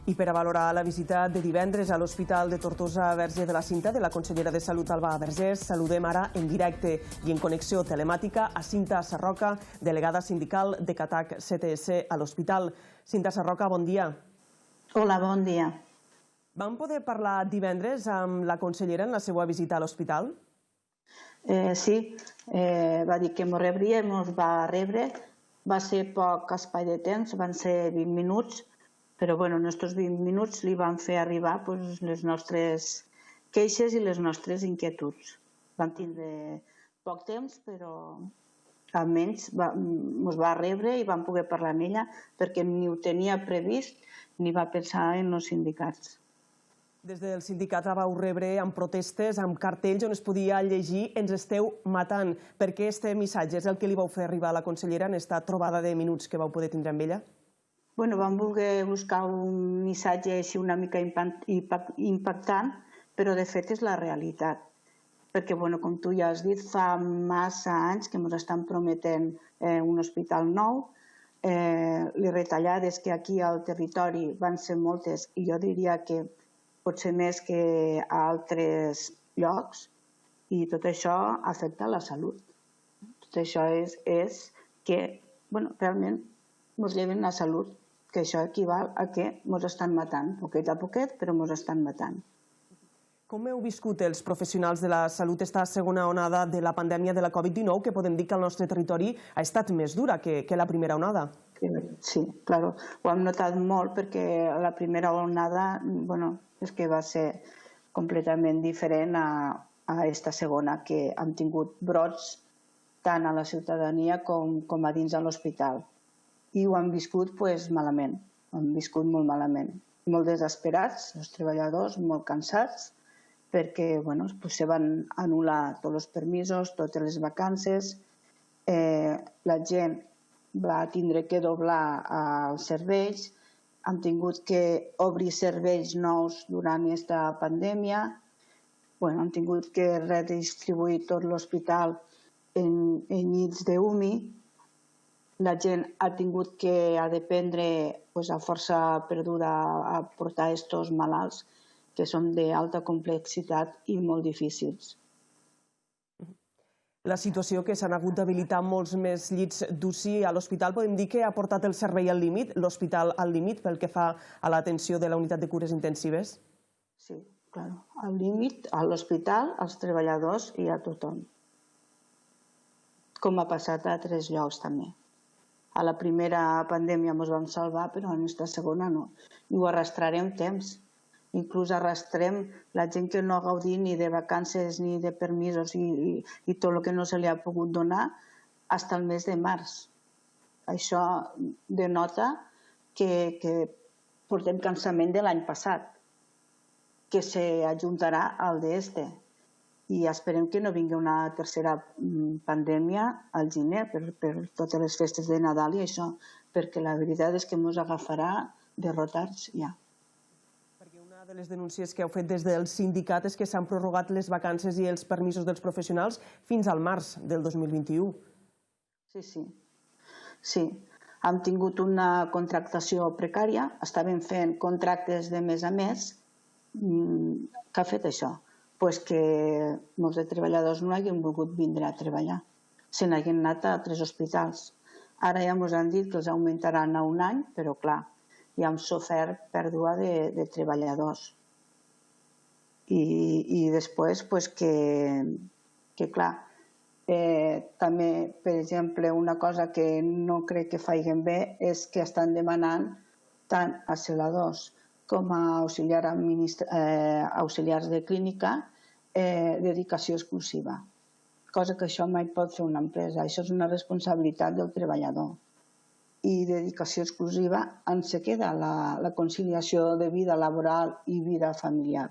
I per a valorar la visita de divendres a l'Hospital de Tortosa Verge de la Cinta de la consellera de Salut Alba Vergés, saludem ara en directe i en connexió telemàtica a Cinta Sarroca, delegada sindical de CATAC CTS a l'hospital. Cinta Sarroca, bon dia. Hola, bon dia. Vam poder parlar divendres amb la consellera en la seva visita a l'hospital? Sí, va dir que ens rebria, ens va rebre. Va ser poc espai de temps, van ser 20 minuts, però en aquests 20 minuts li van fer arribar les nostres queixes i les nostres inquietuds. Vam tindre poc temps, però almenys ens va rebre i vam poder parlar amb ella perquè ni ho tenia previst ni va pensar en els sindicats. Des del sindicat la vau rebre amb protestes, amb cartells on es podia llegir "ens esteu matant". Per què aquest missatge és el que li vau fer arribar a la consellera en aquesta trobada de minuts que vau poder tindre amb ella? Vam voler buscar un missatge així una mica impactant, però de fet és la realitat. Perquè, com tu ja has dit, fa massa anys que ens estan prometent un hospital nou. Les retallades que aquí al territori van ser moltes i jo diria que potser més que a altres llocs, i tot això afecta la salut. Tot això és que realment ens lleven la salut, que això equival a que ens estan matant, poquet a poquet, però ens estan matant. Com heu viscut els professionals de la salut esta segona onada de la pandèmia de la Covid-19, que podem dir que al nostre territori ha estat més dura que la primera onada? Sí, clar, ho hem notat molt perquè la primera onada és que va ser completament diferent a aquesta segona, que hem tingut brots tant a la ciutadania com a dins de l'hospital. I ho han viscut malament, ho han viscut molt malament. Molt desesperats, els treballadors, molt cansats, perquè se van anul·lar tots els permisos, totes les vacances, la gent va tindre que doblar els serveis, hem tingut que obrir serveis nous durant aquesta pandèmia, hem tingut que redistribuir tot l'hospital en llits d'UMI. La gent ha tingut que dependre a força perduda a portar aquests malalts que són d'alta complexitat i molt difícils. La situació que s'han hagut d'habilitar molts més llits d'UCI a l'hospital, podem dir que ha portat el servei al límit, l'hospital al límit pel que fa a l'atenció de la unitat de cures intensives? Sí, clar, al límit, a l'hospital, als treballadors i a tothom. Com ha passat a altres llocs també. A la primera pandèmia ens vam salvar, però en aquesta segona no. I ho arrastrarem temps. Inclús arrastrem la gent que no ha gaudit ni de vacances ni de permisos i tot el que no se li ha pogut donar fins al mes de març. Això denota que portem cansament de l'any passat, que s'ajuntarà al d'este. I esperem que no vingui una tercera pandèmia al gener per totes les festes de Nadal i això, perquè la veritat és que ens agafarà derrotats ja. Perquè una de les denúncies que heu fet des del sindicat és que s'han prorrogat les vacances i els permisos dels professionals fins al març del 2021. Sí. Hem tingut una contractació precària, estàvem fent contractes de mes a mes. Què ha fet això? Que molts de treballadors no hagin volgut vindre a treballar, se n'hagin anat a altres hospitals. Ara ja ens han dit que els augmentaran a un any, però clar, ja hem sofert pèrdua de treballadors. I després que clar, també, per exemple, una cosa que no crec que facin bé és que estan demanant tant a celadors com a auxiliars de clínica dedicació exclusiva. Cosa que això mai pot fer una empresa. Això és una responsabilitat del treballador. I dedicació exclusiva ens se queda la conciliació de vida laboral i vida familiar.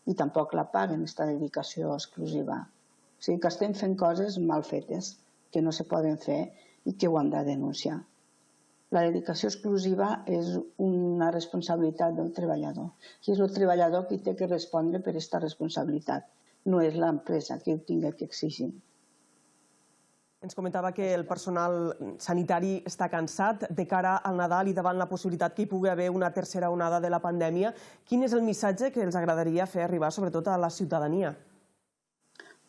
I tampoc la paguen, aquesta dedicació exclusiva. O sigui que estem fent coses mal fetes, que no se poden fer i que ho hem de denunciar. La dedicació exclusiva és una responsabilitat del treballador. I és el treballador qui té que respondre per aquesta responsabilitat. No és l'empresa qui ho tingui que exigir. Ens comentava que el personal sanitari està cansat de cara al Nadal i davant la possibilitat que hi pugui haver una tercera onada de la pandèmia. Quin és el missatge que els agradaria fer arribar sobretot a la ciutadania?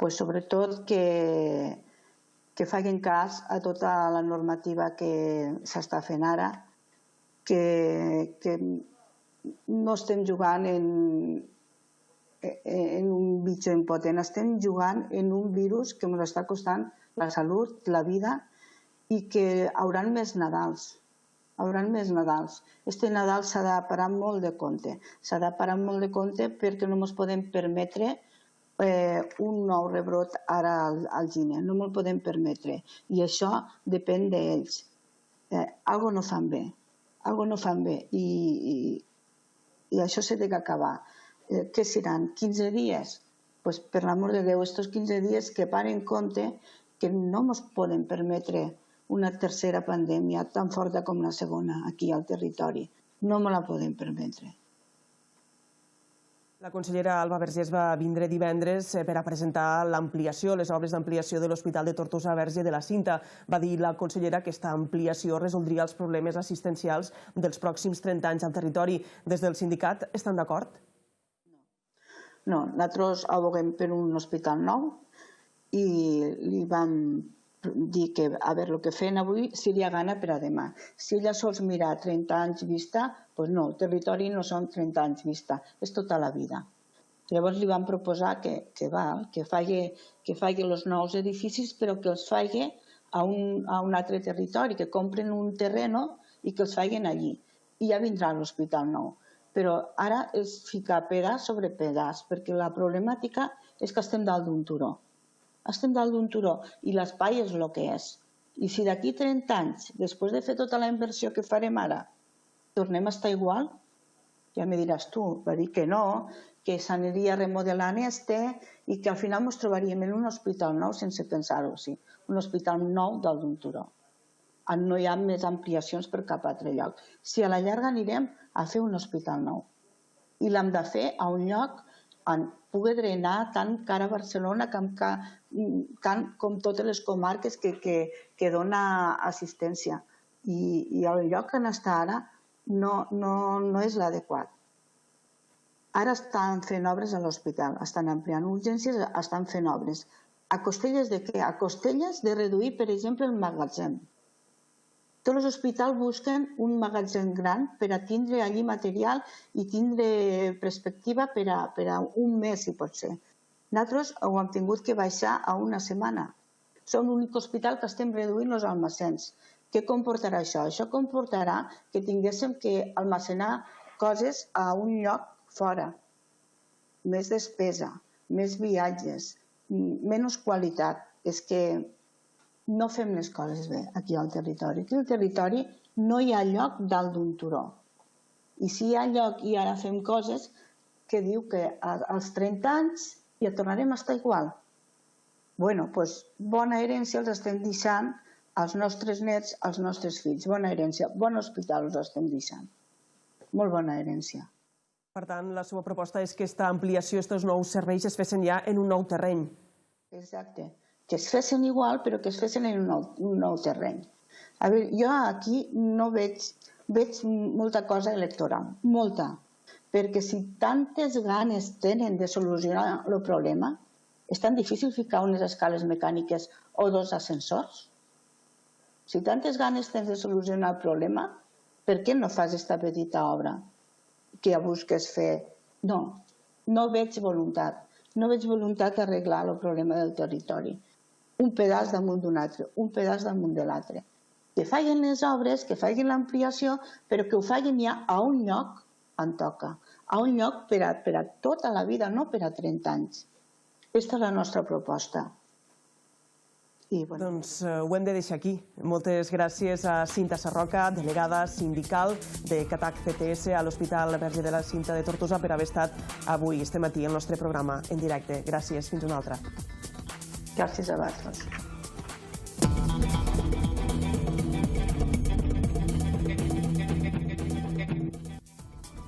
Pues sobretot que facin cas a tota la normativa que s'està fent ara, que no estem jugant en un bitxo impotent, estem jugant en un virus que ens està costant la salut, la vida, i que hauran més Nadals. Hauran més Nadals. Este Nadal s'ha de parar molt de compte. S'ha de parar molt de compte perquè no ens podem permetre un nou rebrot ara al gener. No ens podem permetre. I això depèn d'ells. Algo no fan bé. Algo no fan bé. I això s'ha d'acabar. Què seran? 15 dies? Pues, per l'amor de Déu, estos 15 dies que paren compte que no ens podem permetre una tercera pandèmia tan forta com la segona aquí al territori. No ens la podem permetre. La consellera Alba Vergés va vindre divendres per a presentar l'ampliació, les obres d'ampliació de l'Hospital de Tortosa Verge de la Cinta. Va dir la consellera que aquesta ampliació resoldria els problemes assistencials dels pròxims 30 anys al territori. Des del sindicat estan d'acord? No, nosaltres aboguem per un hospital nou i li vam dir que a veure el que feien avui seria gana per a demà. Si ella sols mira 30 anys vista, doncs no, el territori no són 30 anys vista, és tota la vida. Llavors li vam proposar que faci els nous edificis, però que els faci a un altre territori, que compren un terreno i que els facin allí. I ja vindrà l'hospital nou. Però ara és ficar pedaç sobre pedaç, perquè la problemàtica és que estem dalt d'un turó. Estem dalt d'un turó i l'espai és el que és. I si d'aquí 30 anys, després de fer tota la inversió que farem ara, tornem a estar igual, ja me diràs tu, va dir que no, que s'aniria remodelant i que al final ens trobaríem en un hospital nou sense pensar-ho, sí. Un hospital nou dalt d'un turó. No hi ha més ampliacions per cap altre lloc. Si a la llarga anirem a fer un hospital nou. I l'hem de fer a un lloc on pugui drenar tant cara a Barcelona tant com totes les comarques que dona assistència. I el lloc on està ara no és l'adequat. Ara estan fent obres a l'hospital, estan ampliant urgències, estan fent obres. A costelles de què? A costelles de reduir, per exemple, el magatzem. Tots els hospitals busquen un magatzem gran per a tindre allí material i tindre perspectiva per a un mes, si pot ser. Nosaltres ho hem tingut que baixar a una setmana. Som l'únic hospital que estem reduint els almacens. Què comportarà això? Això comportarà que tinguéssim que almacenar coses a un lloc fora. Més despesa, més viatges, menys qualitat. És que no fem les coses bé aquí al territori. Aquí al territori no hi ha lloc dalt d'un turó. I si hi ha lloc i ara fem coses que diu que als 30 anys ja tornarem a estar igual. Bueno, doncs bona herència els estem deixant als nostres nets, als nostres fills. Bona herència, bon hospital els estem deixant. Molt bona herència. Per tant, la seva proposta és que aquesta ampliació, aquests nous serveis es fessin ja en un nou terreny. Exacte. Que es fessin igual, però que es fessin en un nou terreny. A veure, jo aquí no veig molta cosa electoral, molta. Perquè si tantes ganes tenen de solucionar el problema, és tan difícil ficar unes escales mecàniques o 2 ascensors. Si tantes ganes tens de solucionar el problema, per què no fas aquesta petita obra que busques fer? No, no veig voluntat. No veig voluntat d'arreglar el problema del territori. Un pedaç damunt d'un altre, un pedaç damunt de l'altre. Que facin les obres, que facin l'ampliació, però que ho facin ja a un lloc on toca. A un lloc per a tota la vida, no per a 30 anys. Aquesta és la nostra proposta. Doncs ho hem de deixar aquí. Moltes gràcies a Cinta Sarroca, delegada sindical de CATAC CTS a l'Hospital Verge de la Cinta de Tortosa, per haver estat avui, este matí, al nostre programa en directe. Gràcies, fins una altra. Gràcies a vosaltres.